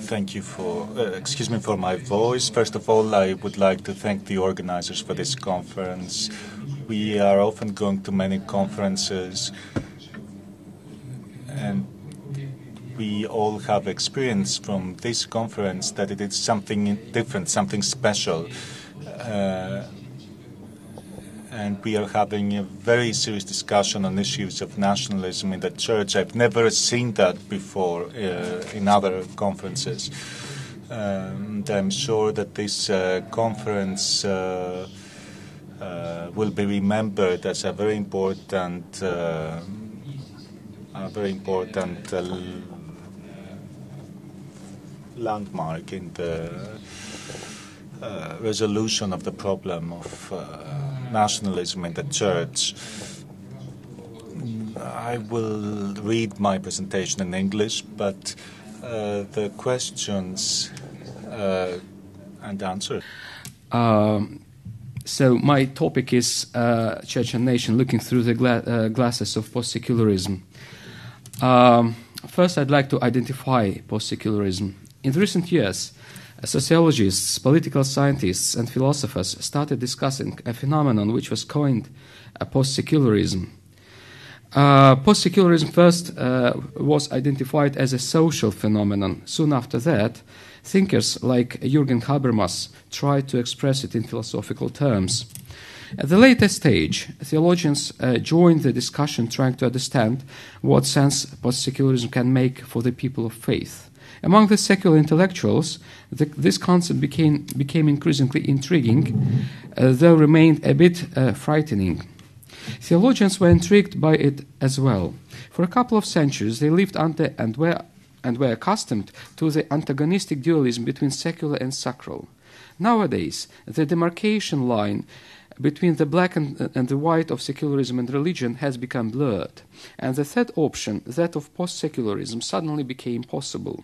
Thank you for, excuse me for my voice. First of all, I would like to thank the organizers for this conference. We are often going to many conferences, and we all have experience from this conference that it is something different, something special. And we are having a very serious discussion on issues of nationalism in the church. I've never seen that before in other conferences. And I'm sure that this conference will be remembered as a very important landmark in the resolution of the problem of nationalism in the church. I will read my presentation in English, but the questions and answers. So my topic is Church and Nation, looking through the glasses of post-secularism. First, I'd like to identify post-secularism. In recent years, sociologists, political scientists, and philosophers started discussing a phenomenon which was coined post-secularism. Post-secularism first was identified as a social phenomenon. Soon after that, thinkers like Jürgen Habermas tried to express it in philosophical terms. At the later stage, theologians joined the discussion trying to understand what sense post-secularism can make for the people of faith. Among the secular intellectuals, this concept became increasingly intriguing, though remained a bit frightening. Theologians were intrigued by it as well. For a couple of centuries, they lived under and were accustomed to the antagonistic dualism between secular and sacral. Nowadays, the demarcation line between the black and the white of secularism and religion has become blurred, and the third option, that of post-secularism, suddenly became possible.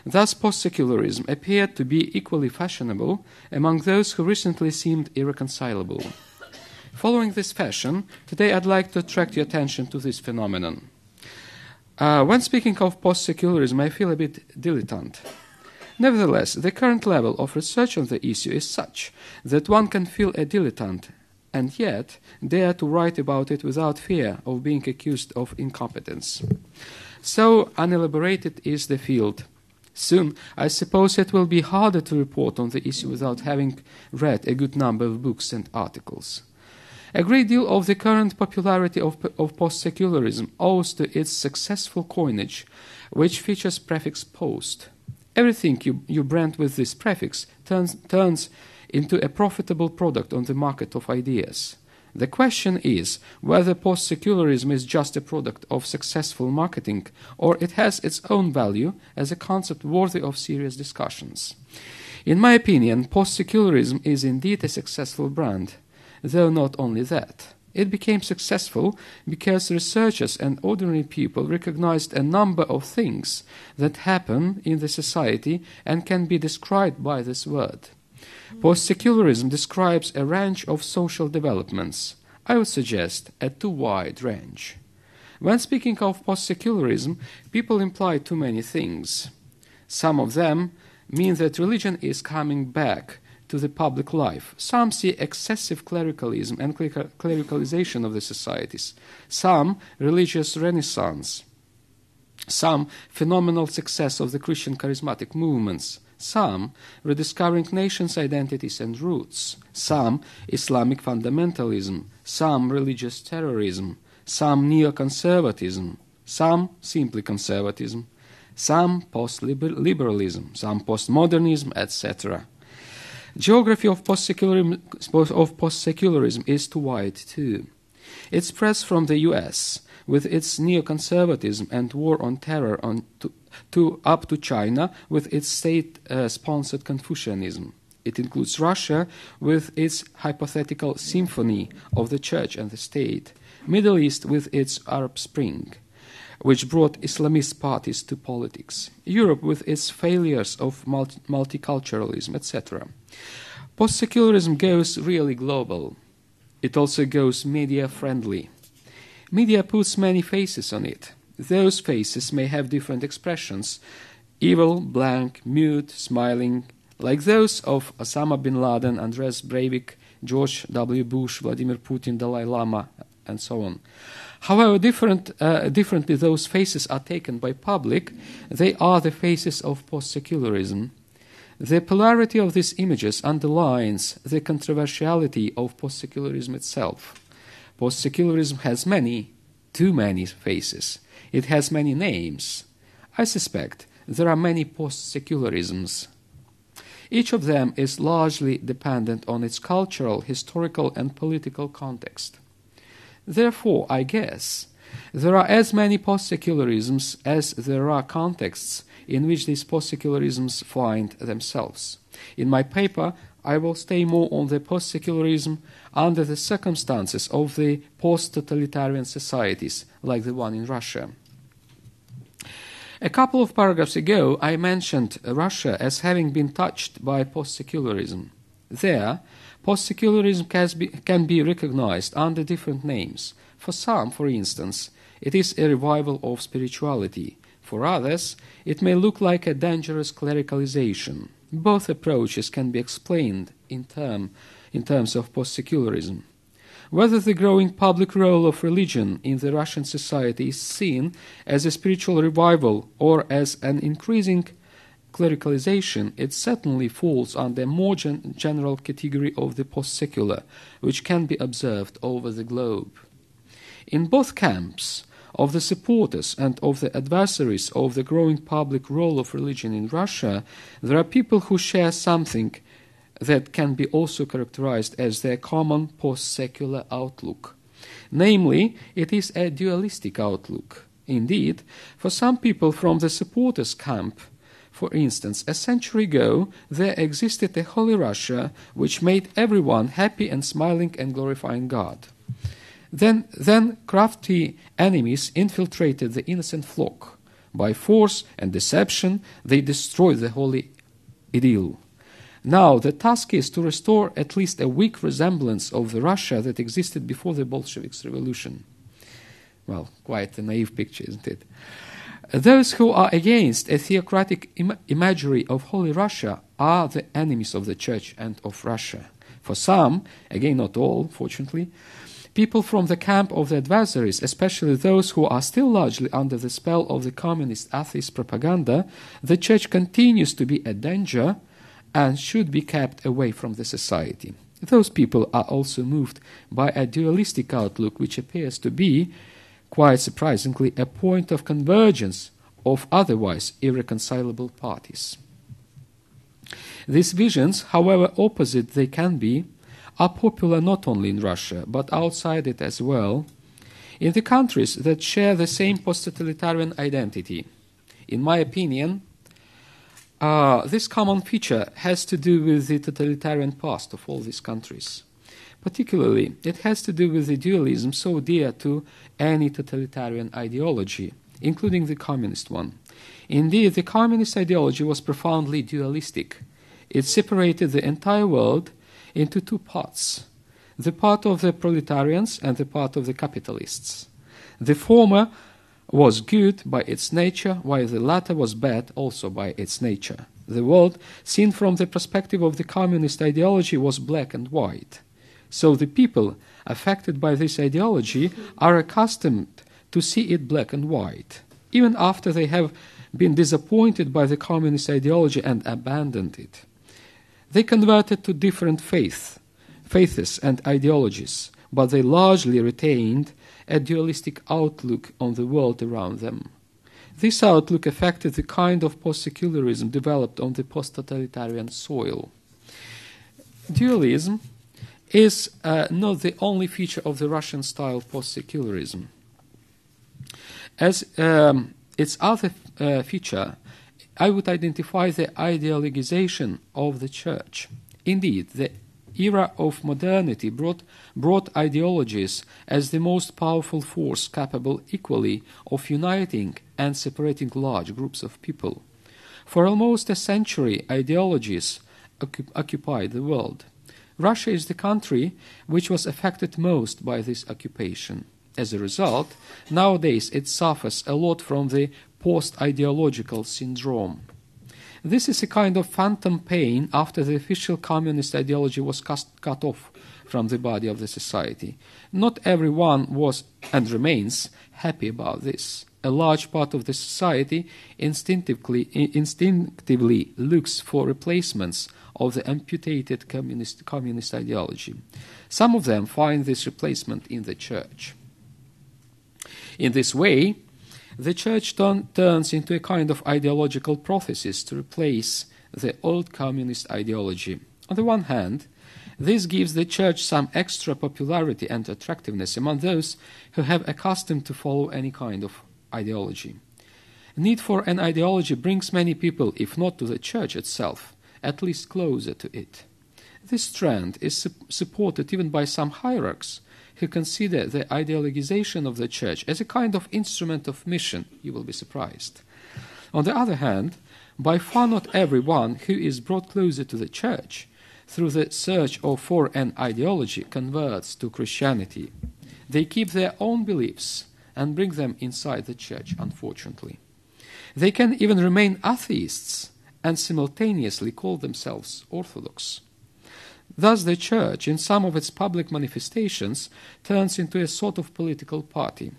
Thus, post-secularism appeared to be equally fashionable among those who recently seemed irreconcilable. Following this fashion, today I'd like to attract your attention to this phenomenon. When speaking of post-secularism, I feel a bit dilettante. Nevertheless, the current level of research on the issue is such that one can feel a dilettante and yet dare to write about it without fear of being accused of incompetence. So unelaborated is the field. Soon, I suppose it will be harder to report on the issue without having read a good number of books and articles. A great deal of the current popularity of post-secularism owes to its successful coinage, which features prefix post. Everything you brand with this prefix turns into a profitable product on the market of ideas. The question is whether post-secularism is just a product of successful marketing, or it has its own value as a concept worthy of serious discussions. In my opinion, post-secularism is indeed a successful brand, though not only that. It became successful because researchers and ordinary people recognized a number of things that happen in the society and can be described by this word. Post-secularism describes a range of social developments. I would suggest a too wide range. When speaking of post-secularism, people imply too many things. Some of them mean that religion is coming back to the public life. Some see excessive clericalism and clericalization of the societies. Some religious renaissance. Some phenomenal success of the Christian charismatic movements. Some rediscovering nations' identities and roots. Some Islamic fundamentalism. Some religious terrorism. Some neoconservatism. Some simply conservatism. Some post-liberalism. Some postmodernism, etc. Geography of post-secularism is too wide too. It spreads from the US, with its neoconservatism and war on terror, up to China, with its state-sponsored Confucianism. It includes Russia, with its hypothetical symphony of the church and the state, Middle East with its Arab Spring, which brought Islamist parties to politics, Europe with its failures of multiculturalism, etc. Post-secularism goes really global. It also goes media-friendly. Media puts many faces on it. Those faces may have different expressions evil, blank, mute, smiling, like those of Osama bin Laden, Andres Breivik, George W. Bush, Vladimir Putin, Dalai Lama, and so on. However, differently those faces are taken by public, they are the faces of post-secularism. The polarity of these images underlines the controversiality of post-secularism itself. Post-secularism has too many faces. It has many names. I suspect there are many post-secularisms. Each of them is largely dependent on its cultural, historical, and political context. Therefore, I guess, there are as many post-secularisms as there are contexts in which these post-secularisms find themselves. In my paper, I will stay more on the post-secularism under the circumstances of the post-totalitarian societies, like the one in Russia. A couple of paragraphs ago, I mentioned Russia as having been touched by post-secularism. There, post-secularism can be recognized under different names. For some, for instance, it is a revival of spirituality. For others, it may look like a dangerous clericalization. Both approaches can be explained in terms of post-secularism. Whether the growing public role of religion in the Russian society is seen as a spiritual revival or as an increasing clericalization, it certainly falls under a more general category of the post-secular, which can be observed over the globe. In both camps, of the supporters and of the adversaries of the growing public role of religion in Russia, there are people who share something that can be also characterized as their common post-secular outlook. Namely, it is a dualistic outlook. Indeed, for some people from the supporters' camp, for instance, a century ago, there existed a holy Russia which made everyone happy and smiling and glorifying God. Then crafty enemies infiltrated the innocent flock. By force and deception, they destroyed the holy idyll. Now, the task is to restore at least a weak resemblance of the Russia that existed before the Bolsheviks' revolution. Well, quite a naive picture, isn't it? Those who are against a theocratic imagery of Holy Russia are the enemies of the Church and of Russia. For some, again not all, fortunately, people from the camp of the adversaries, especially those who are still largely under the spell of the communist atheist propaganda, the Church continues to be a danger and should be kept away from the society. Those people are also moved by a dualistic outlook which appears to be, quite surprisingly, a point of convergence of otherwise irreconcilable parties. These visions, however opposite they can be, are popular not only in Russia, but outside it as well, in the countries that share the same post-totalitarian identity. In my opinion, this common feature has to do with the totalitarian past of all these countries. Particularly, it has to do with the dualism so dear to any totalitarian ideology, including the communist one. Indeed, the communist ideology was profoundly dualistic. It separated the entire world into two parts, the part of the proletarians and the part of the capitalists. The former was good by its nature, while the latter was bad also by its nature. The world, seen from the perspective of the communist ideology, was black and white. So the people affected by this ideology are accustomed to see it black and white, even after they have been disappointed by the communist ideology and abandoned it. They converted to different faiths and ideologies, but they largely retained a dualistic outlook on the world around them. This outlook affected the kind of post-secularism developed on the post-totalitarian soil. Dualism is not the only feature of the Russian-style post-secularism. As its other feature, I would identify the ideologization of the Church. Indeed, the era of modernity brought ideologies as the most powerful force capable equally of uniting and separating large groups of people. For almost a century, ideologies occupied the world. Russia is the country which was affected most by this occupation. As a result, nowadays it suffers a lot from the post-ideological syndrome. This is a kind of phantom pain after the official communist ideology was cut off from the body of the society. Not everyone was and remains happy about this. A large part of the society instinctively looks for replacements of the amputated communist ideology. Some of them find this replacement in the church. In this way, the church turns into a kind of ideological prophecies to replace the old communist ideology. On the one hand, this gives the church some extra popularity and attractiveness among those who have accustomed to follow any kind of ideology. Need for an ideology brings many people, if not to the church itself, at least closer to it. This trend is supported even by some hierarchs who consider the ideologization of the church as a kind of instrument of mission. You will be surprised. On the other hand, by far not everyone who is brought closer to the church through the search for an ideology converts to Christianity. They keep their own beliefs and bring them inside the church, unfortunately. They can even remain atheists and simultaneously call themselves Orthodox. Thus the church, in some of its public manifestations, turns into a sort of political party.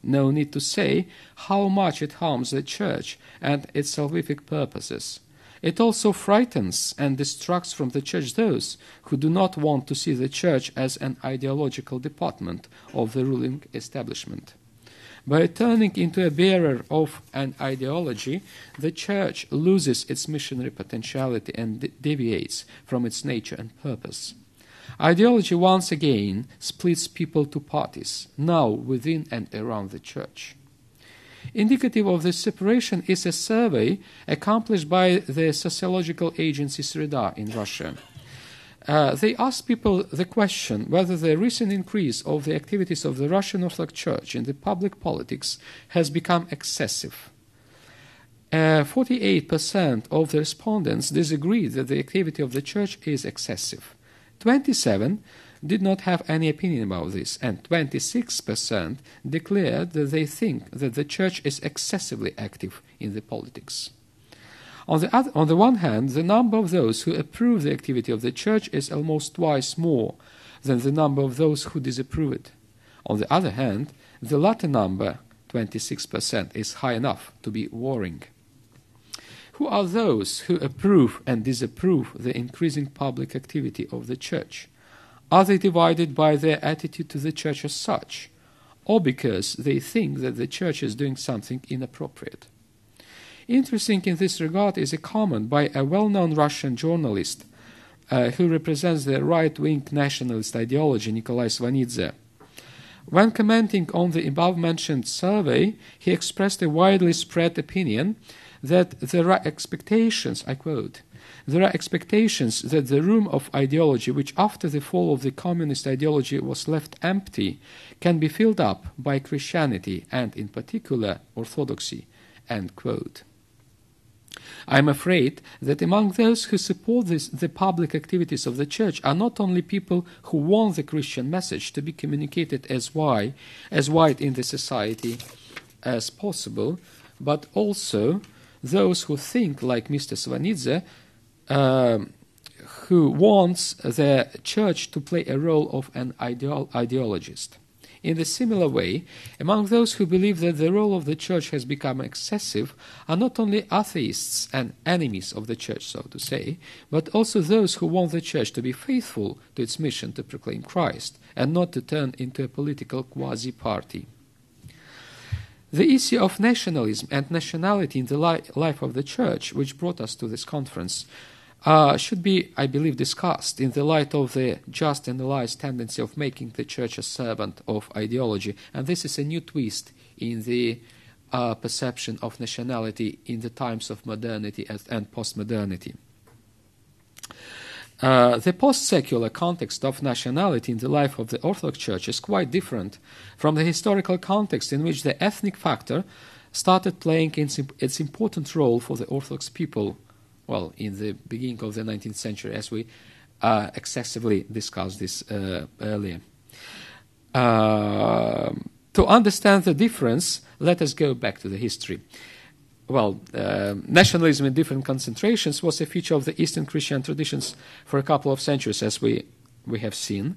No need to say how much it harms the church and its salvific purposes. It also frightens and distracts from the church those who do not want to see the church as an ideological department of the ruling establishment. By turning into a bearer of an ideology, the church loses its missionary potentiality and deviates from its nature and purpose. Ideology once again splits people to parties, now within and around the church. Indicative of this separation is a survey accomplished by the sociological agency Sreda in Russia. They asked people the question whether the recent increase of the activities of the Russian Orthodox Church in the public politics has become excessive. 48% of the respondents disagreed that the activity of the Church is excessive. 27% did not have any opinion about this, and 26% declared that they think that the Church is excessively active in the politics. On the one hand, the number of those who approve the activity of the Church is almost twice more than the number of those who disapprove it. On the other hand, the latter number, 26%, is high enough to be worrying. Who are those who approve and disapprove the increasing public activity of the Church? Are they divided by their attitude to the Church as such, or because they think that the Church is doing something inappropriate? Interesting in this regard is a comment by a well-known Russian journalist who represents the right-wing nationalist ideology, Nikolai Svanidze. When commenting on the above-mentioned survey, he expressed a widely spread opinion that there are expectations, I quote, "There are expectations that the room of ideology, which after the fall of the communist ideology was left empty, can be filled up by Christianity and, in particular, Orthodoxy." End quote. I am afraid that among those who support the public activities of the Church are not only people who want the Christian message to be communicated as wide in the society as possible, but also those who think, like Mr. Svanidze, who wants the Church to play a role of an ideologist. In a similar way, among those who believe that the role of the Church has become excessive are not only atheists and enemies of the Church, so to say, but also those who want the Church to be faithful to its mission to proclaim Christ and not to turn into a political quasi-party. The issue of nationalism and nationality in the life of the Church, which brought us to this conference, should be, I believe, discussed in the light of the just analyzed tendency of making the Church a servant of ideology. And this is a new twist in the perception of nationality in the times of modernity and postmodernity. The post-secular context of nationality in the life of the Orthodox Church is quite different from the historical context in which the ethnic factor started playing its important role for the Orthodox people, well, in the beginning of the 19th century, as we excessively discussed this earlier. To understand the difference, let us go back to the history. nationalism in different concentrations was a feature of the Eastern Christian traditions for a couple of centuries, as we have seen.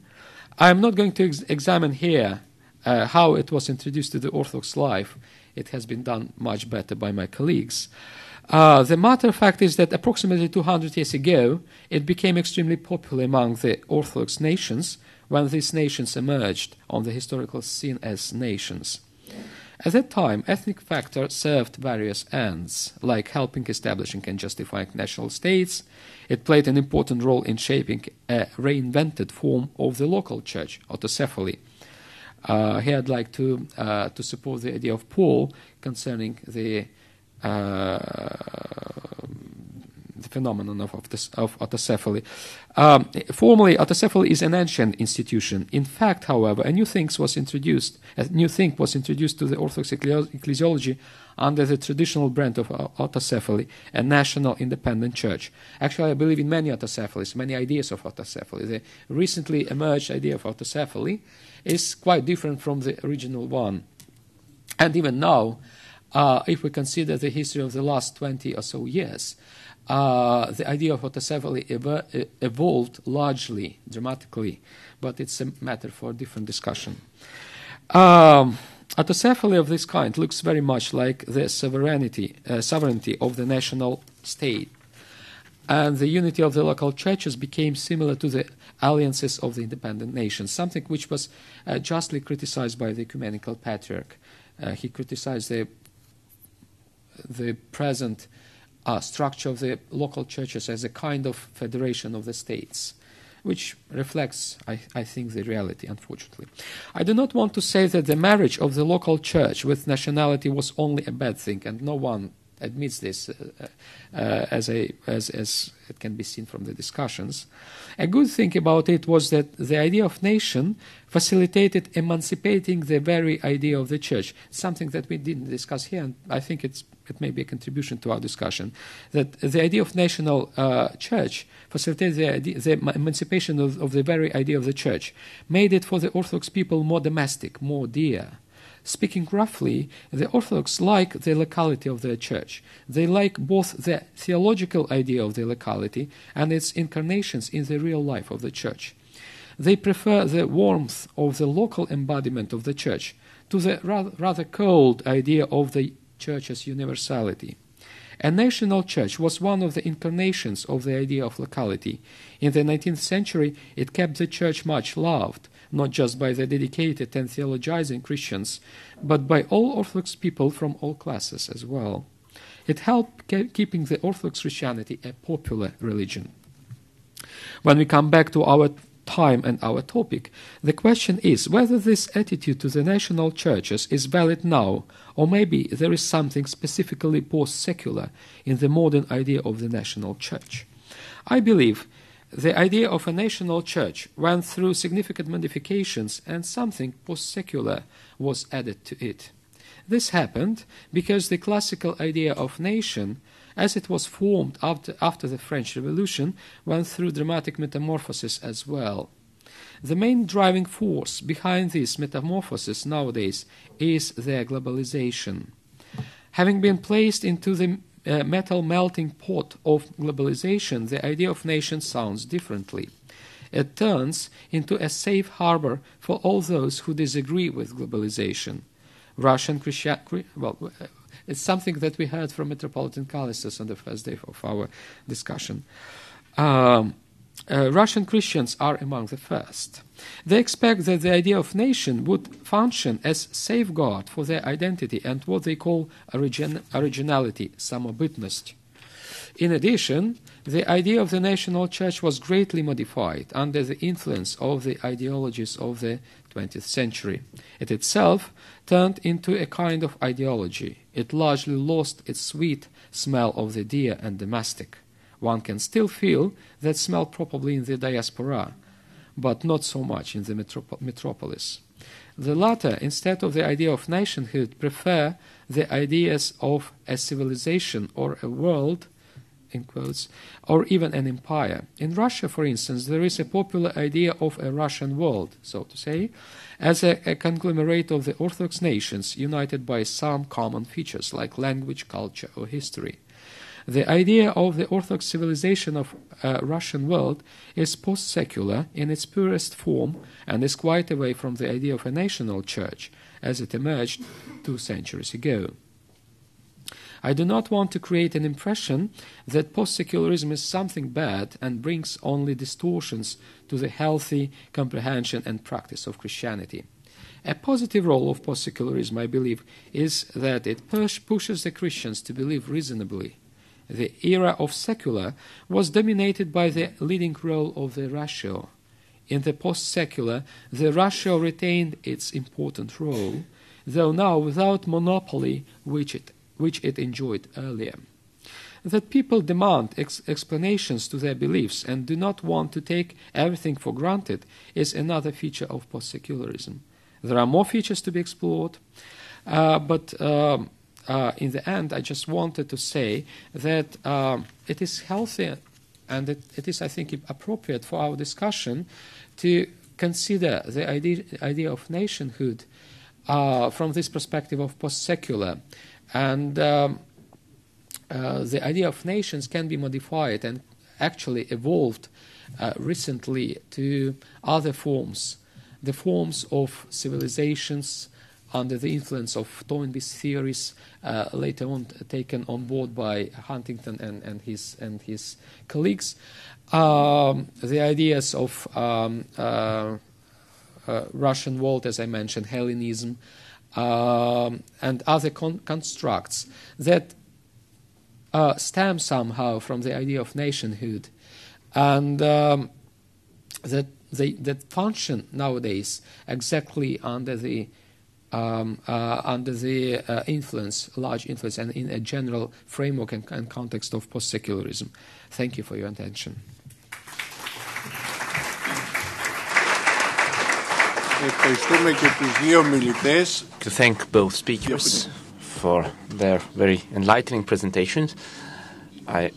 I'm not going to examine here how it was introduced to the Orthodox life. It has been done much better by my colleagues. The matter of fact is that approximately 200 years ago, it became extremely popular among the Orthodox nations when these nations emerged on the historical scene as nations. At that time, ethnic factor served various ends, like helping establishing and justifying national states. It played an important role in shaping a reinvented form of the local church, autocephaly. Here I'd like to support the idea of Paul concerning the phenomenon of autocephaly. Formally, autocephaly is an ancient institution. In fact, however, a new thing was introduced to the Orthodox ecclesiology under the traditional brand of autocephaly, a national independent church. Actually, I believe in many autocephalies, many ideas of autocephaly. The recently emerged idea of autocephaly is quite different from the original one. And even now, if we consider the history of the last 20 or so years, the idea of autocephaly evolved largely, dramatically, but it's a matter for a different discussion. Autocephaly of this kind looks very much like the sovereignty of the national state, and the unity of the local churches became similar to the alliances of the independent nations, something which was justly criticized by the ecumenical patriarch. He criticized the present structure of the local churches as a kind of federation of the states, which reflects, I think, the reality, unfortunately. I do not want to say that the marriage of the local church with nationality was only a bad thing, and no one admits this as it can be seen from the discussions. A good thing about it was that the idea of nation facilitated emancipating the very idea of the church, something that we didn't discuss here, and I think it may be a contribution to our discussion, that the idea of national church facilitated the emancipation of the very idea of the church, made it for the Orthodox people more domestic, more dear. Speaking roughly, the Orthodox like the locality of their church. They like both the theological idea of the locality and its incarnations in the real life of the church. They prefer the warmth of the local embodiment of the church to the rather cold idea of the church's universality. A national church was one of the incarnations of the idea of locality. In the 19th century, it kept the church much loved, not just by the dedicated and theologizing Christians, but by all Orthodox people from all classes as well. It helped keeping the Orthodox Christianity a popular religion. When we come back to our time and our topic, the question is whether this attitude to the national churches is valid now, or maybe there is something specifically post-secular in the modern idea of the national church. I believe the idea of a national church went through significant modifications and something post-secular was added to it. This happened because the classical idea of nation, as it was formed after the French Revolution, went through dramatic metamorphosis as well. The main driving force behind this metamorphosis nowadays is their globalization. Having been placed into the metal melting pot of globalization, the idea of nation sounds differently. It turns into a safe harbor for all those who disagree with globalization. Russian Christianity, it's something that we heard from Metropolitan Callistus on the first day of our discussion. Russian Christians are among the first. They expect that the idea of nation would function as safeguard for their identity and what they call originality, самобытность. In addition, the idea of the national church was greatly modified under the influence of the ideologies of the 20th century. It itself turned into a kind of ideology. It largely lost its sweet smell of the dear and domestic. One can still feel that smell probably in the diaspora, but not so much in the metropolis. The latter, instead of the idea of nationhood, prefer the ideas of a civilization or a world in quotes, or even an empire. In Russia, for instance, there is a popular idea of a Russian world, so to say, as a conglomerate of the Orthodox nations united by some common features like language, culture, or history. The idea of the Orthodox civilization of a Russian world is post-secular in its purest form and is quite away from the idea of a national church as it emerged 2 centuries ago. I do not want to create an impression that post-secularism is something bad and brings only distortions to the healthy comprehension and practice of Christianity. A positive role of post-secularism, I believe, is that it pushes the Christians to believe reasonably. The era of secular was dominated by the leading role of the ratio. In the post-secular, the ratio retained its important role, though now without monopoly which it enjoyed earlier. That people demand explanations to their beliefs and do not want to take everything for granted is another feature of post-secularism. There are more features to be explored, but in the end, I just wanted to say that it is healthy and it is, I think, appropriate for our discussion to consider the idea of nationhood from this perspective of post-secular. And the idea of nations can be modified and actually evolved recently to other forms, the forms of civilizations under the influence of Toynbee's theories, later on taken on board by Huntington and his colleagues. The ideas of Russian world, as I mentioned, Hellenism, and other constructs that stem somehow from the idea of nationhood, and that function nowadays exactly under the influence, large influence, and in a general framework and context of post-secularism. Thank you for your attention. To thank both speakers for their very enlightening presentations. I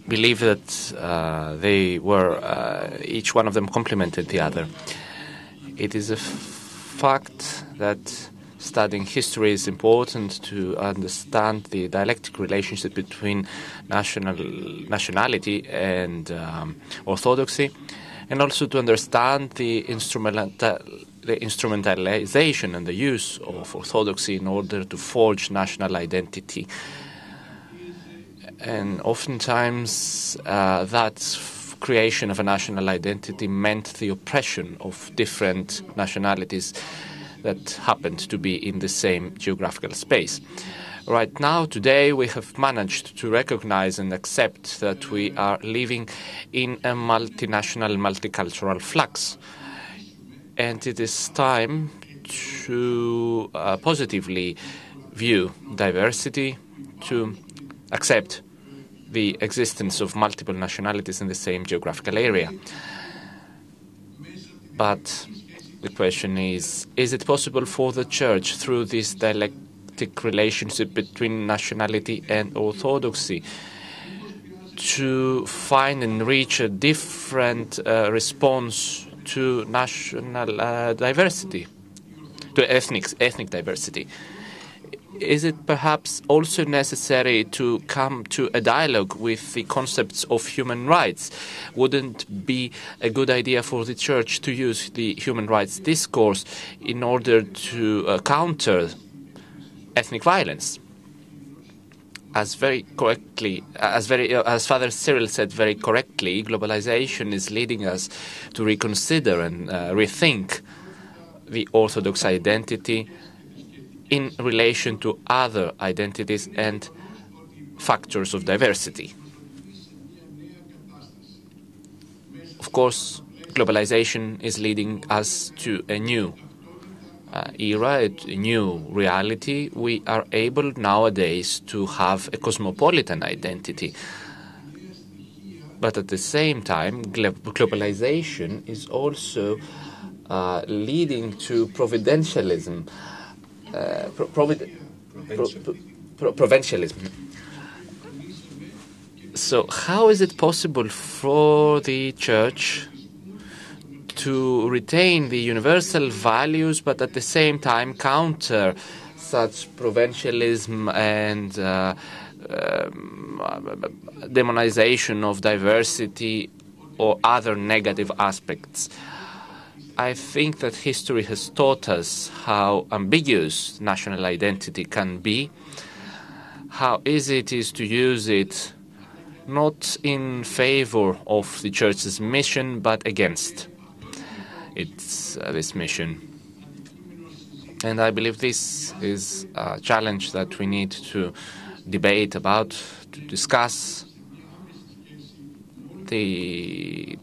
believe that they were, each one of them complemented the other. It is a fact that studying history is important to understand the dialectic relationship between nationality and orthodoxy, and also to understand the instrumentalization and the use of orthodoxy in order to forge national identity. And oftentimes that creation of a national identity meant the oppression of different nationalities that happened to be in the same geographical space. Right now, today, we have managed to recognize and accept that we are living in a multinational, multicultural flux. And it is time to positively view diversity, to accept the existence of multiple nationalities in the same geographical area. But the question is it possible for the Church, through this dialectic relationship between nationality and orthodoxy, to find and reach a different response to national diversity, to ethnic diversity? Is it perhaps also necessary to come to a dialogue with the concepts of human rights? Wouldn't it be a good idea for the Church to use the human rights discourse in order to counter ethnic violence? As Father Cyril said very correctly, globalization is leading us to reconsider and rethink the Orthodox identity in relation to other identities and factors of diversity. Of course, globalization is leading us to a new era, a new reality. We are able nowadays to have a cosmopolitan identity. But at the same time, globalization is also leading to provincialism. Provincialism. So how is it possible for the Church to retain the universal values, but at the same time counter such provincialism and demonization of diversity or other negative aspects? I think that history has taught us how ambiguous national identity can be, how easy it is to use it not in favor of the Church's mission, but against this mission. And I believe this is a challenge that we need to debate about, to discuss. The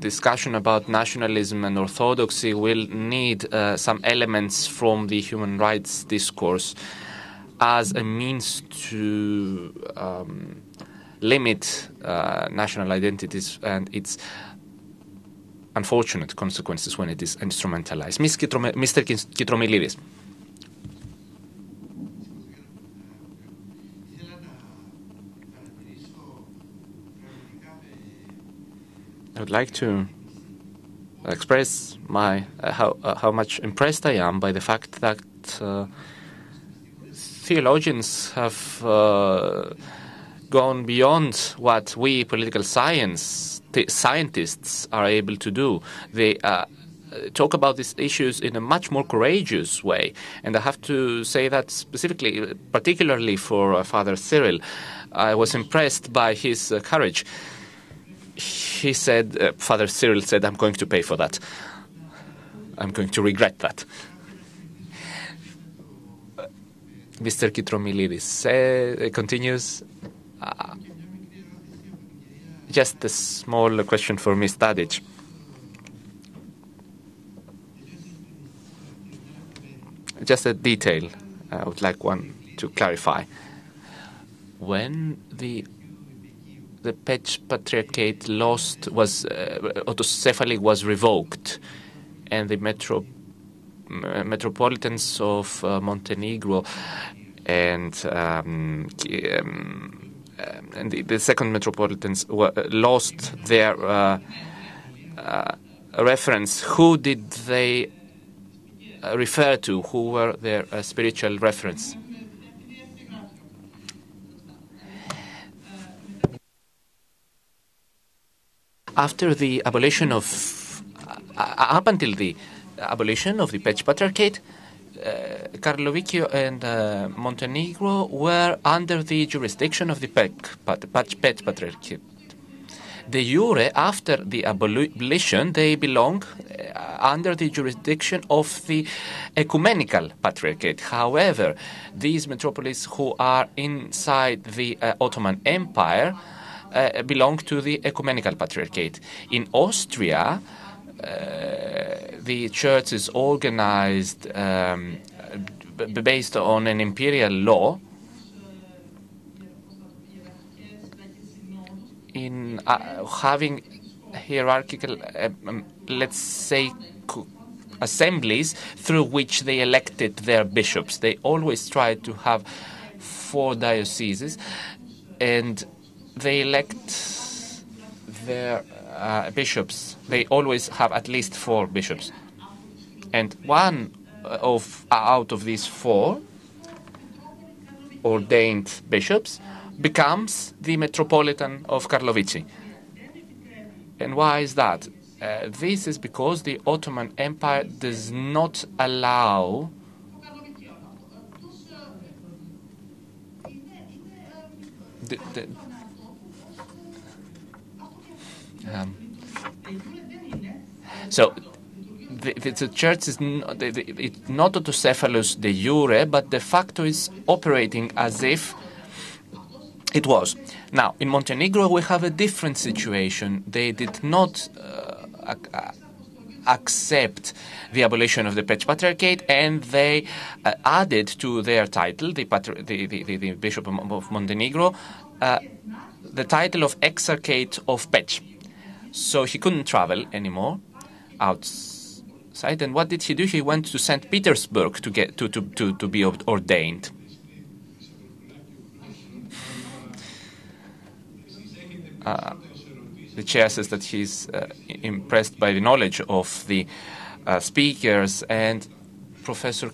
discussion about nationalism and orthodoxy will need some elements from the human rights discourse as a means to limit national identities and its unfortunate consequences when it is instrumentalized. Mr. Kitromilidis. I would like to express my how much impressed I am by the fact that theologians have gone beyond what we political scientists are able to do. They talk about these issues in a much more courageous way. And I have to say that specifically, particularly for Father Cyril, I was impressed by his courage. He said, Father Cyril said, I'm going to pay for that. I'm going to regret that. Mr. Kitromilidis continues. Just a small question for Ms. Tadic. Just a detail I would like one to clarify. When the Pech Patriarchate autocephaly was revoked, and the metropolitans of Montenegro and the second metropolitans lost their reference. Who did they refer to? Who were their spiritual reference? After the abolition of, up until the abolition of the Pech Patriarchate, Karlovicchio and Montenegro were under the jurisdiction of the Pech Patriarchate. De jure, after the abolition, they belong under the jurisdiction of the Ecumenical Patriarchate. However, these metropolises who are inside the Ottoman Empire belong to the Ecumenical Patriarchate. In Austria, the church is organized based on an imperial law in having hierarchical, let's say, assemblies through which they elected their bishops. They always tried to have 4 dioceses, and they elect their bishops. They always have at least 4 bishops, and one out of these 4 ordained bishops becomes the Metropolitan of Karlovici. And why is that? This is because the Ottoman Empire does not allow so the church is not autocephalous de jure, but de facto is operating as if it was. Now, in Montenegro, we have a different situation. They did not accept the abolition of the Pech Patriarchate, and they added to their title, the Bishop of Montenegro, the title of Exarchate of Pech. So he couldn't travel anymore outside. And what did he do? He went to St. Petersburg to get to be ordained. the chair says that he's impressed by the knowledge of the speakers, and Professor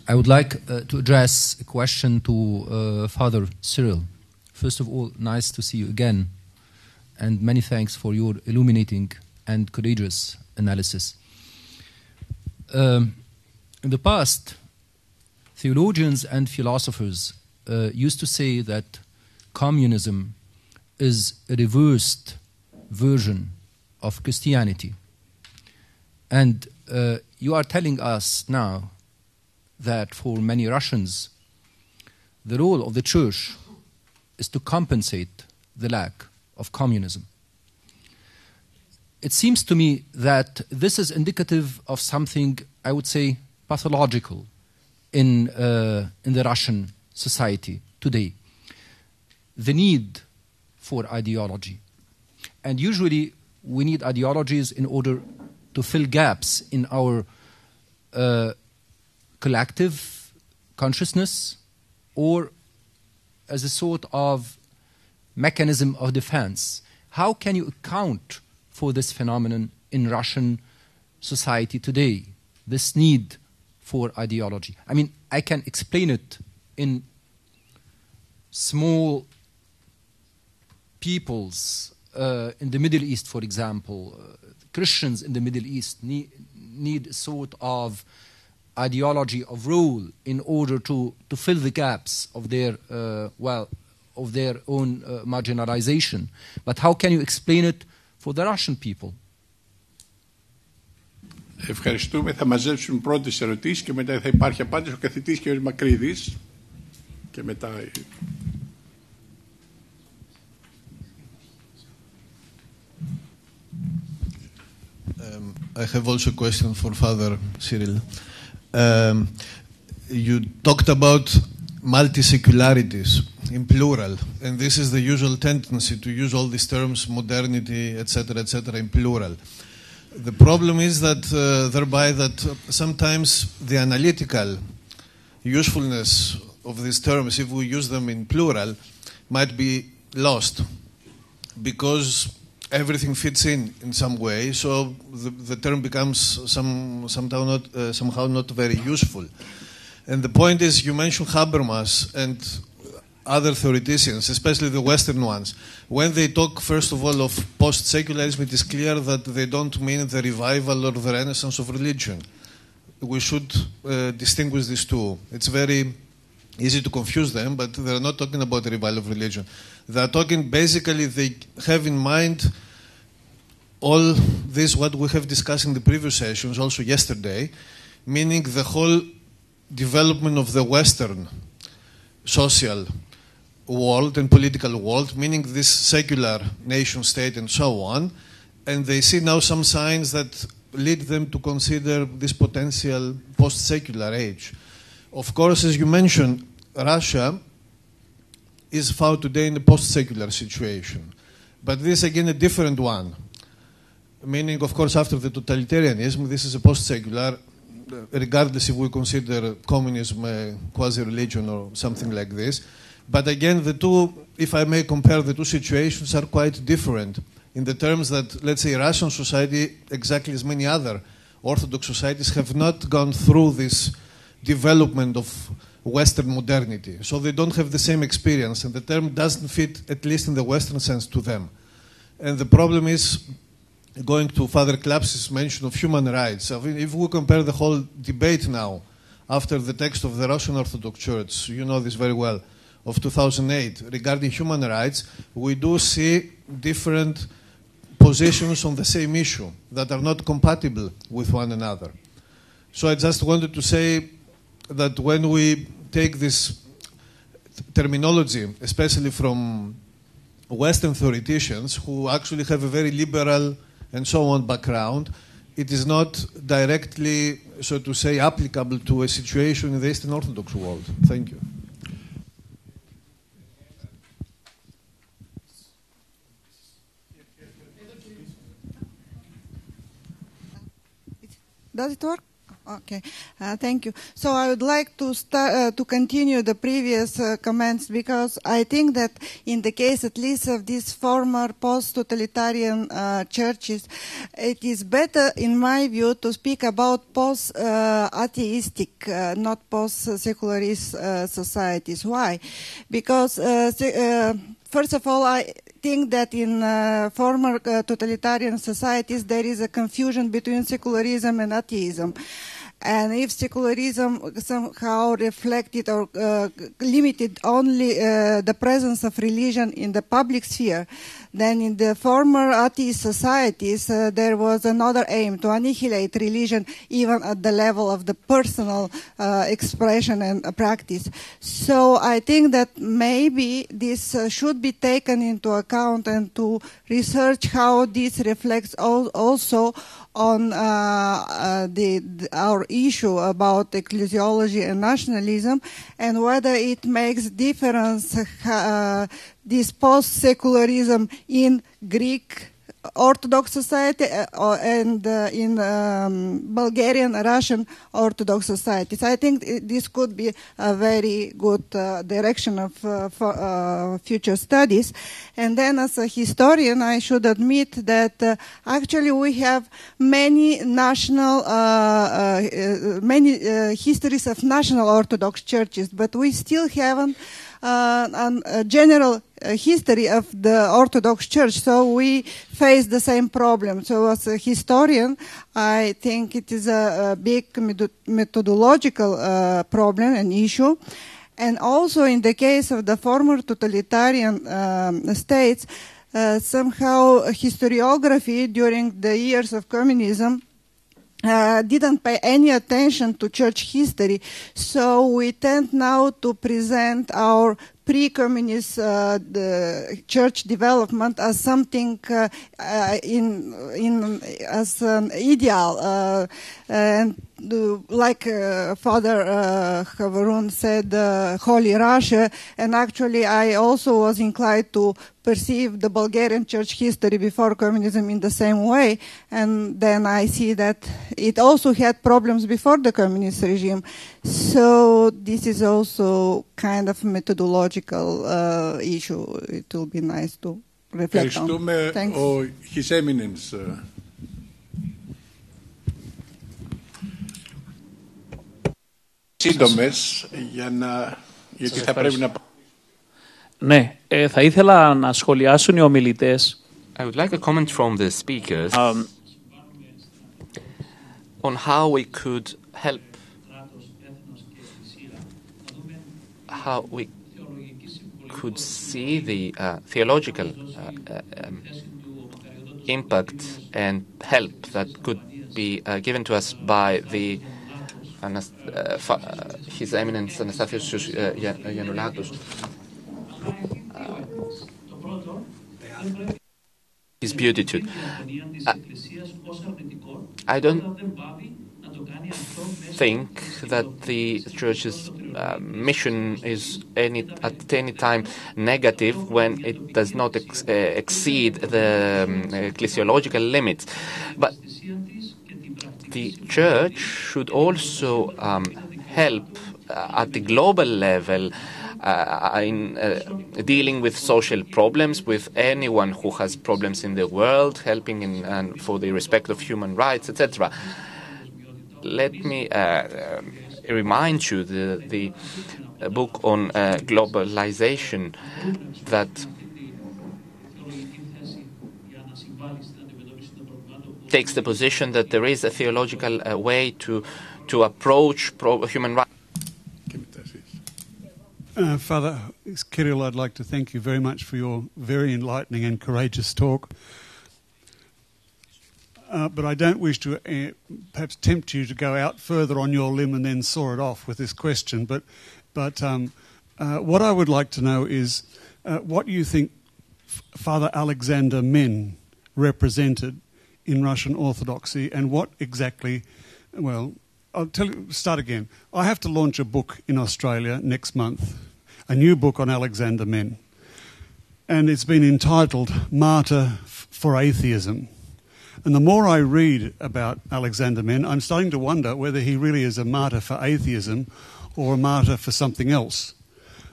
I would like to address a question to Father Cyril. First of all, nice to see you again, and many thanks for your illuminating and courageous analysis. In the past, theologians and philosophers used to say that communism is a reversed version of Christianity. And you are telling us now that for many Russians, the role of the church is to compensate the lack of communism. It seems to me that this is indicative of something, I would say, pathological in the Russian society today. The need for ideology. And usually we need ideologies in order to fill gaps in our collective consciousness, or as a sort of mechanism of defense. How can you account for this phenomenon in Russian society today, this need for ideology? I mean, I can explain it in small peoples in the Middle East, for example. Christians in the Middle East need a sort of ideology of rule in order to fill the gaps of their of their own marginalization. But how can you explain it for the Russian people? Ευχαριστούμε. Θα μαζέψουμε πρώτες ερωτήσεις και μετά θα υπάρχει απάντηση. Ο καθηγητής κ. Μακρύδης και μετά... I have also a question for Father Cyril. You talked about multi-secularities in plural, and this is the usual tendency to use all these terms, modernity, etc., in plural. The problem is that thereby that sometimes the analytical usefulness of these terms, if we use them in plural, might be lost because everything fits in some way, so the term becomes somehow not very useful. And the point is, you mentioned Habermas and other theoreticians, especially the Western ones. When they talk, first of all, of post-secularism, it is clear that they don't mean the revival or the renaissance of religion. We should distinguish these two. It's very easy to confuse them, but they're not talking about the revival of religion. They're talking, basically, they have in mind all this, what we have discussed in the previous sessions, also yesterday, meaning the whole development of the Western social world and political world, meaning this secular nation state and so on, and they see now some signs that lead them to consider this potential post-secular age. Of course, as you mentioned, Russia is found today in a post-secular situation, but this is again a different one, meaning, of course, after the totalitarianism, this is a post-secular, regardless if we consider communism a quasi-religion or something like this. But again, the two, if I may compare the two situations, are quite different in the terms that, let's say, Russian society, exactly as many other Orthodox societies, have not gone through this development of Western modernity. So they don't have the same experience, and the term doesn't fit, at least in the Western sense, to them. And the problem is, going to Father Klaps's mention of human rights, I mean, if we compare the whole debate now, after the text of the Russian Orthodox Church, you know this very well, of 2008, regarding human rights, we do see different positions on the same issue that are not compatible with one another. So I just wanted to say that when we take this terminology, especially from Western theoreticians who actually have a very liberal and so on background, it is not directly, so to say, applicable to a situation in the Eastern Orthodox world. Thank you. Does it work? Okay, thank you. So I would like to start to continue the previous comments, because I think that in the case at least of these former post-totalitarian churches, it is better, in my view, to speak about post-atheistic, not post-secularist societies. Why? Because first of all, I think that in former totalitarian societies there is a confusion between secularism and atheism. And if secularism somehow reflected or limited only the presence of religion in the public sphere, then in the former atheist societies there was another aim, to annihilate religion even at the level of the personal expression and practice. So I think that maybe this should be taken into account, and to research how this reflects also on our issue about ecclesiology and nationalism, and whether it makes difference this post-secularism in Greek Orthodox society and in Bulgarian, Russian Orthodox societies. I think this could be a very good direction of for future studies. And then as a historian, I should admit that actually we have many national, many histories of national Orthodox churches, but we still haven't a general history of the Orthodox Church, so we face the same problem. So as a historian, I think it is a big methodological problem and issue. And also in the case of the former totalitarian states, somehow historiography during the years of communism didn't pay any attention to church history, so we tend now to present our pre-communist church development as something as an ideal, and like Father Havarun said, Holy Russia, and actually I also was inclined to perceive the Bulgarian church history before communism in the same way, and then I see that it also had problems before the communist regime. So this is also kind of methodological issue. It will be nice to reflect on. Thanks. His Eminence. Σύντομες, γιατί θα πρέπει να... Ναι, θα ήθελα να σχολιάσουν οι ομιλητές. I would like a comment from the speakers on how we could help, how we could see the theological impact and help that could be given to us by the His Eminence Anastasios Giannulatos. His Beatitude. I don't think that the Church's mission is at any time negative when it does not exceed the ecclesiological limits. But the Church should also help at the global level in dealing with social problems, with anyone who has problems in the world, helping for the respect of human rights, etc. Let me remind you the book on globalization that takes the position that there is a theological way to approach human rights. Father Kirill, I'd like to thank you very much for your very enlightening and courageous talk. But I don't wish to perhaps tempt you to go out further on your limb and then saw it off with this question. But what I would like to know is what you think Father Alexander Men represented in Russian Orthodoxy, and what exactly, well, I'll tell you, start again. I have to launch a book in Australia next month, a new book on Alexander Men. And it's been entitled Martyr for Atheism. And the more I read about Alexander Men, I'm starting to wonder whether he really is a martyr for atheism or a martyr for something else.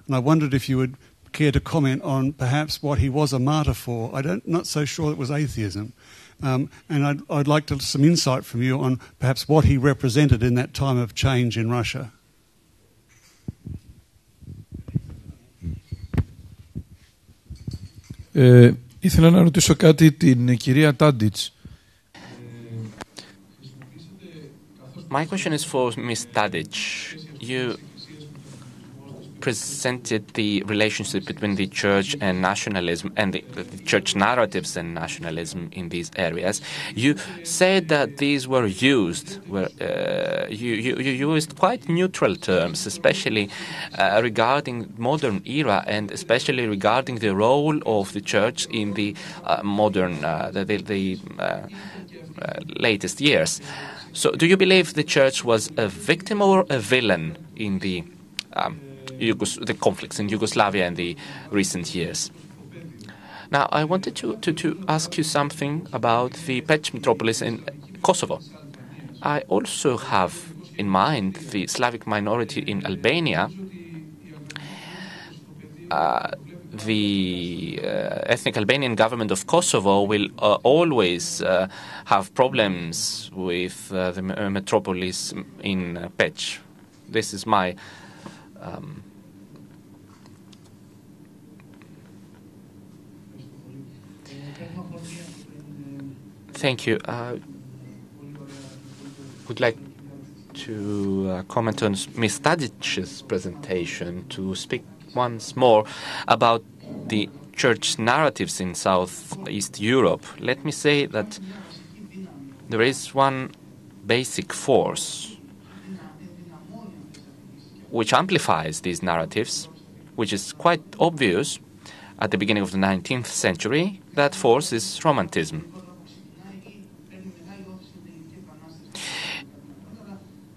And I wondered if you would care to comment on perhaps what he was a martyr for. Not so sure it was atheism. And I'd like some insight from you on perhaps what he represented in that time of change in Russia. Ήθελα να ρωτήσω κάτι την κυρία Τάντιτς. My question is for Ms. Tadic. You presented the relationship between the church and nationalism and the church narratives and nationalism in these areas. You said that these were used, you used quite neutral terms, especially regarding modern era and especially regarding the role of the church in the modern, latest years. So do you believe the church was a victim or a villain in the conflicts in Yugoslavia in the recent years? Now, I wanted to ask you something about the Peć metropolis in Kosovo. I also have in mind the Slavic minority in Albania. The ethnic Albanian government of Kosovo will always have problems with the metropolis in Peć. This is my Thank you. I would like to comment on Ms. Tadic's presentation to speak once more about the church narratives in Southeast Europe. Let me say that there is one basic force which amplifies these narratives, which is quite obvious at the beginning of the 19th century. That force is Romanticism.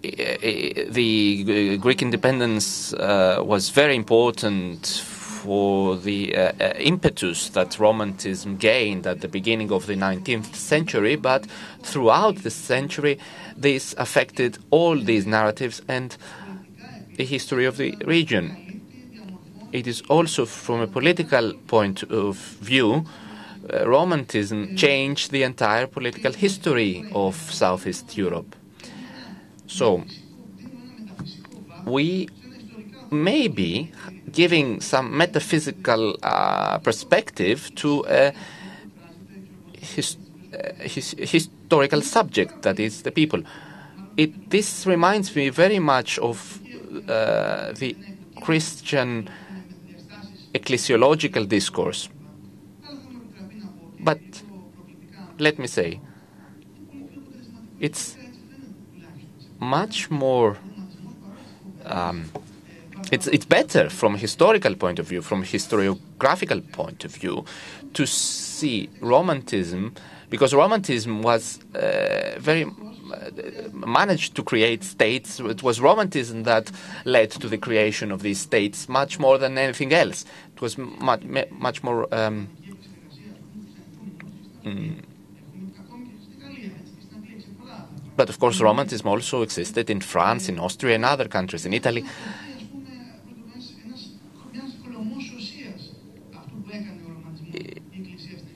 The Greek independence was very important for the impetus that Romanticism gained at the beginning of the 19th century, but throughout the century this affected all these narratives and the history of the region. It is also from a political point of view, Romanticism changed the entire political history of Southeast Europe. So, we may be giving some metaphysical perspective to a historical subject, that is the people. This reminds me very much of the Christian ecclesiological discourse. But let me say, it's much more, it's better from a historical point of view, from a historiographical point of view, to see Romanticism, because Romanticism was managed to create states. It was Romanticism that led to the creation of these states much more than anything else. It was much more but of course Romanticism also existed in France, in Austria, and other countries, in Italy.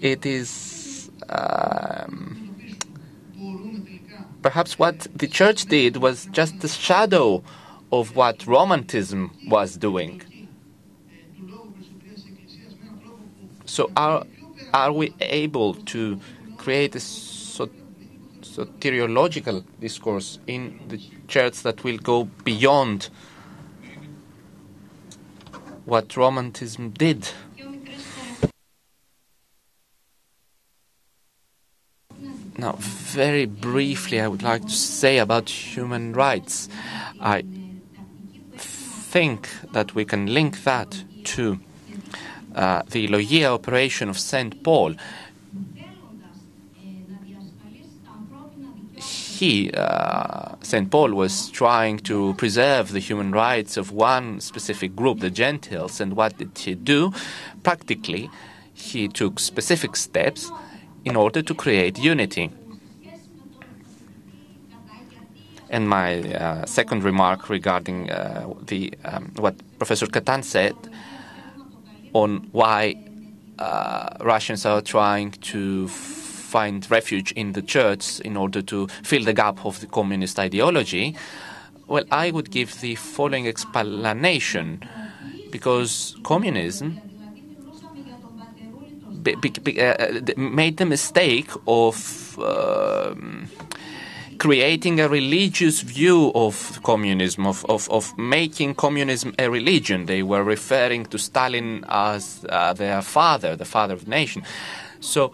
It is perhaps what the church did was just a shadow of what Romanticism was doing. So are we able to create a soteriological discourse in the church that will go beyond what Romanticism did? Now, very briefly, I would like to say about human rights. I think that we can link that to the Logia operation of St. Paul. St. Paul was trying to preserve the human rights of one specific group, the Gentiles, and what did he do? Practically, he took specific steps in order to create unity. And my second remark regarding what Professor Katan said on why Russians are trying to find refuge in the church in order to fill the gap of the communist ideology, well, I would give the following explanation. Because communism made the mistake of creating a religious view of communism, of making communism a religion. They were referring to Stalin as their father, the father of the nation. So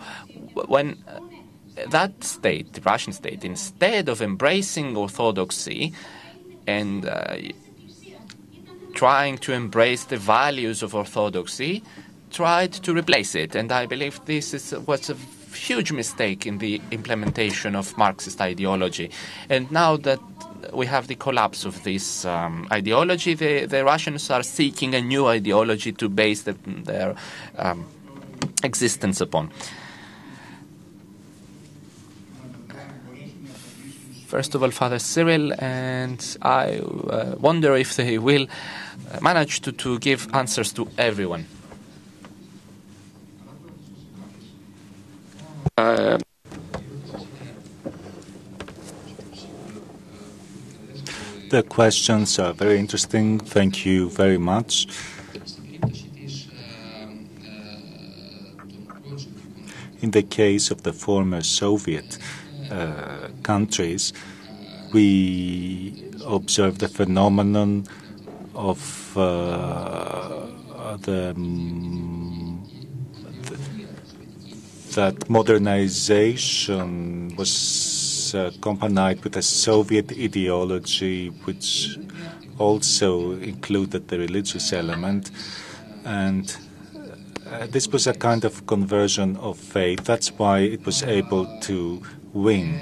when that state, the Russian state, instead of embracing orthodoxy and trying to embrace the values of orthodoxy, tried to replace it. And I believe this was a huge mistake in the implementation of Marxist ideology. And now that we have the collapse of this ideology, the Russians are seeking a new ideology to base their existence upon. First of all, Father Cyril, and I wonder if they will manage to give answers to everyone. The questions are very interesting. Thank you very much. In the case of the former Soviet countries, we observe the phenomenon of that modernization was accompanied with a Soviet ideology, which also included the religious element, and this was a kind of conversion of faith. That's why it was able to win.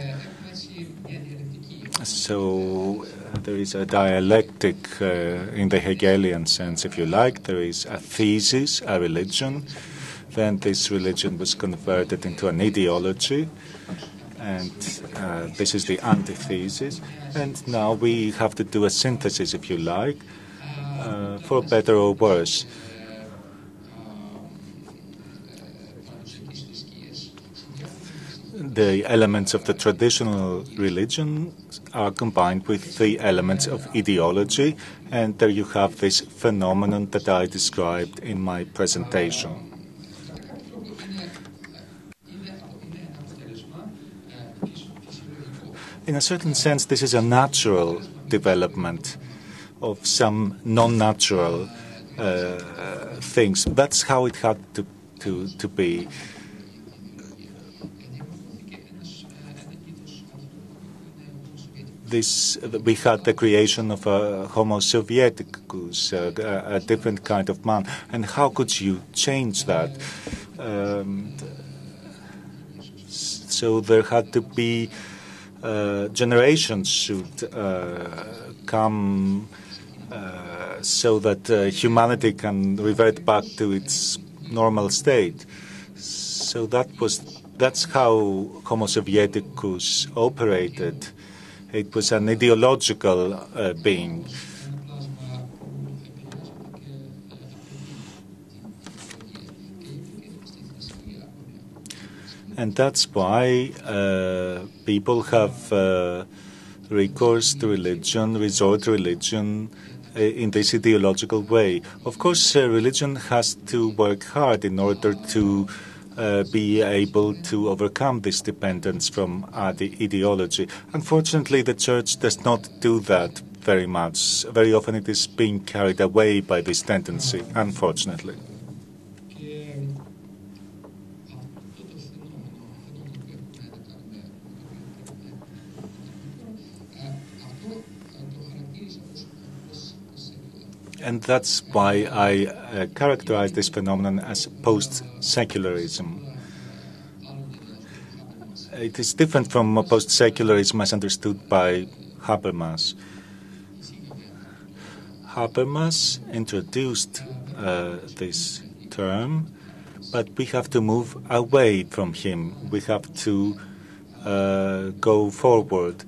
So there is a dialectic in the Hegelian sense, if you like. There is a thesis, a religion. Then this religion was converted into an ideology, and this is the antithesis. And now we have to do a synthesis, if you like, for better or worse. The elements of the traditional religion are combined with the elements of ideology, and there you have this phenomenon that I described in my presentation. In a certain sense, this is a natural development of some non-natural things. That's how it had to be. We had the creation of a Homo Sovieticus, a different kind of man. And how could you change that? So there had to be generations should come so that humanity can revert back to its normal state. So that's how Homo Sovieticus operated. It was an ideological being. And that's why people have recourse to religion, resort to religion in this ideological way. Of course, religion has to work hard in order to be able to overcome this dependence from the ideology. Unfortunately, the Church does not do that very much. Very often it is being carried away by this tendency, unfortunately. And that's why I characterize this phenomenon as post-secularism. It is different from post-secularism as understood by Habermas. Habermas introduced this term, but we have to move away from him. We have to go forward.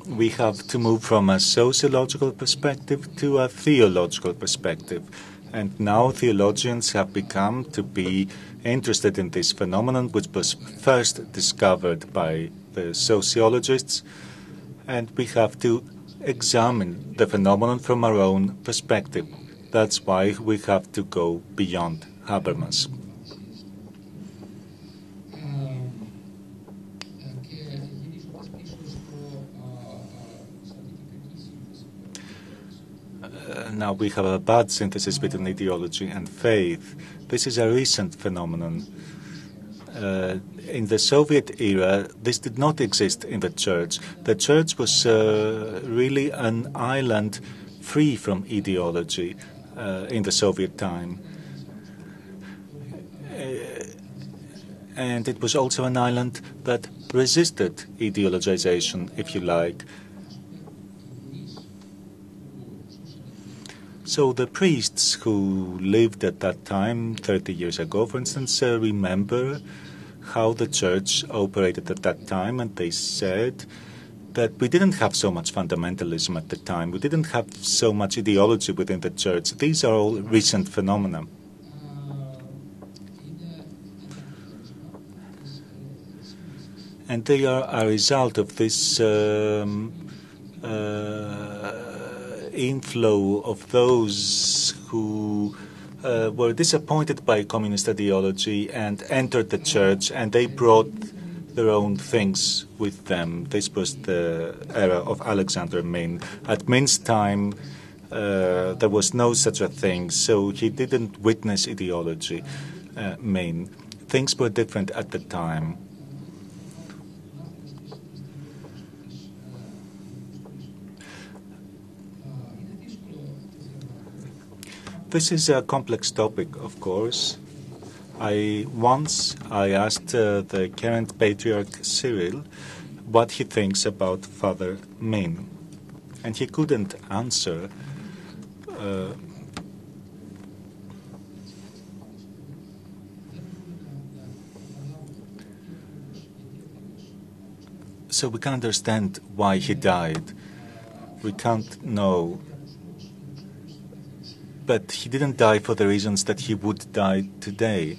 we have to move from a sociological perspective to a theological perspective. And now theologians have become to be interested in this phenomenon, which was first discovered by the sociologists, and we have to examine the phenomenon from our own perspective. That's why we have to go beyond Habermas. Now we have a bad synthesis between ideology and faith. This is a recent phenomenon. In the Soviet era, this did not exist in the church. The church was really an island free from ideology in the Soviet time. And it was also an island that resisted ideologization, if you like. So the priests who lived at that time, 30 years ago, for instance, remember how the church operated at that time, and they said that we didn't have so much fundamentalism at the time. We didn't have so much ideology within the church. These are all recent phenomena. And they are a result of this inflow of those who were disappointed by communist ideology and entered the church, and they brought their own things with them. This was the era of Alexander Min. At Min's time, there was no such a thing, so he didn't witness ideology. Min. Things were different at the time. This is a complex topic, of course. Once I asked the current Patriarch Cyril what he thinks about Father Min, and he couldn't answer. So we can understand why he died. We can't know. But he didn't die for the reasons that he would die today.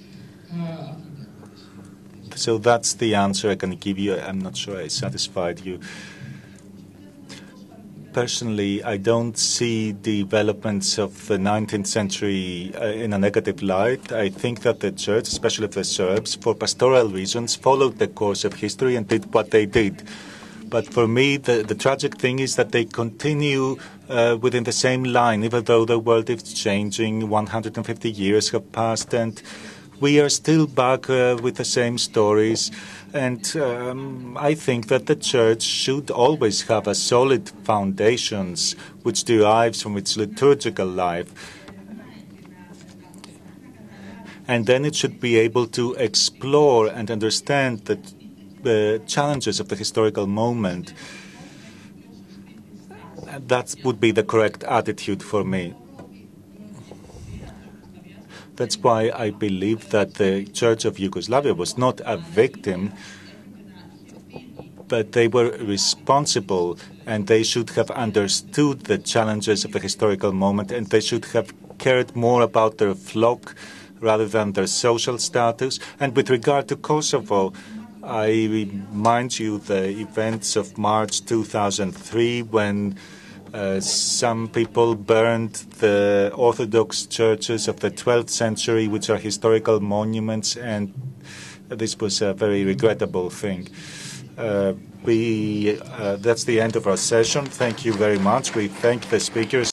So that's the answer I can give you. I'm not sure I satisfied you. Personally, I don't see developments of the 19th century in a negative light. I think that the church, especially the Serbs, for pastoral reasons, followed the course of history and did what they did. But for me, the tragic thing is that they continue within the same line, even though the world is changing, 150 years have passed, and we are still back with the same stories. And I think that the church should always have a solid foundations which derives from its liturgical life. And then it should be able to explore and understand the challenges of the historical moment. That would be the correct attitude for me. That's why I believe that the Church of Yugoslavia was not a victim, but they were responsible, and they should have understood the challenges of the historical moment, and they should have cared more about their flock rather than their social status. And with regard to Kosovo, I remind you the events of March 2003 when some people burned the Orthodox churches of the 12th century, which are historical monuments, and this was a very regrettable thing. That's the end of our session. Thank you very much. We thank the speakers.